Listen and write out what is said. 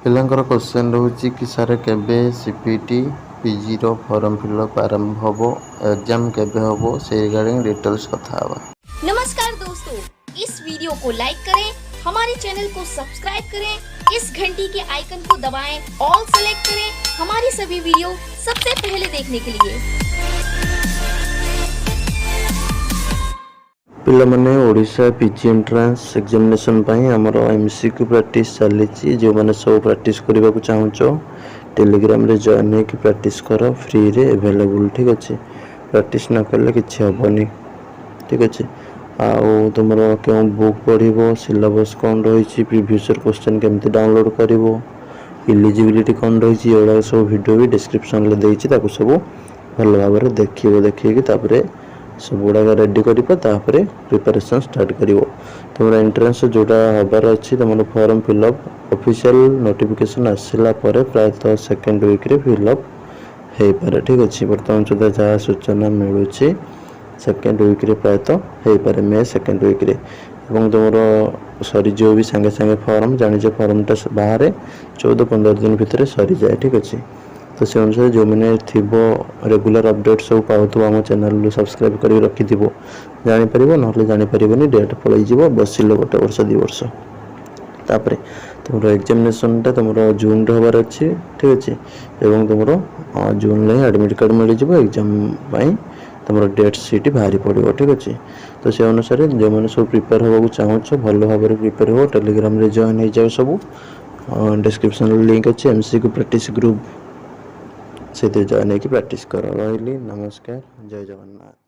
पिलांकर question रोचे कि सारे केबे सीपीटी पीजी रो फॉर्म फिलअप आरंभ होबो एग्जाम केबे होबो से रिगार्डिंग डिटेल्स कथा हवा। नमस्कार दोस्तों, इस वीडियो को लाइक करें, हमारे चैनल को सब्सक्राइब करें, इस घंटी के आइकन को दबाएं, ऑल सेलेक्ट करें हमारी सभी वीडियो सबसे पहले देखने के लिए। पिला माने ओडिशा पीजी एंट्रेंस एग्जामिनेशन पई हमरो एमसीक्यू प्रैक्टिस चली जो माने सब प्रैक्टिस करबा को चाहूचो टेलीग्राम रे जॉइन हे कि प्रैक्टिस करो फ्री रे अवेलेबल। ठीक अच्छे, प्रैक्टिस न करले किछि हबनी। ठीक अच्छे, आउ तुमरो क्यों बुक पढ़िबो, सिलेबस कोन रही, प्रीवियस ईयर क्वेश्चन केमती डाउनलोड करिवो, एलिजिबिलिटी कोन रही, एड़ा सब वीडियो भी डिस्क्रिप्शन ले देछि, ताको सब भल भाव रे देखिबो। देखिए तापरे सब गुड़ा रेडी कर प्रिपरेशन स्टार्ट कर तुम एंट्रेंस जोटा हबार अच्छी तुम फॉर्म फिलअप ऑफिशियल नोटिफिकेशन आसला प्रायतः सेकेंड वीक रे फिलअप हो पारे। ठीक अच्छे, बर्तमान सुधा जहाँ सूचना मिलूँ सेकेंड वीक रे प्रायतः हो पारे, मे सेकेंड वीक रे। तुम सरी जो भी सांगे सांगे फॉर्म जानी फॉर्मटा बाहर 14-15 दिन भितर सरी जाए। ठीक अच्छे, तो से अनुसार जो मैंने थी रेगुलर अपडेट सब पाऊँ आम चैनल सब्सक्राइब कर रखि जापर ना जापर डेट पलैज बसिल गोटे वर्ष 2 वर्ष तापर तुम एग्जामिनेशनटा तुम जून रे हबार अच्छी। ठीक अच्छे, एवं तुम जून में एडमिट कार्ड मिल जाए एग्जाम तुम डेट सीट बाहरी पड़ो। ठीक अच्छे, तो से अनुसार जो मैंने सब प्रिपेयर होगा चाहूँ भल भाव में प्रिपेयर हो टेलीग्राम रे जॉइन हो जाए। सब डिस्क्रिप्शन लिंक अच्छे एमसीक्यू प्रैक्टिस ग्रुप से जॉइन होकर प्रैक्टिस कर रही। नमस्कार, जय जगन्नाथ।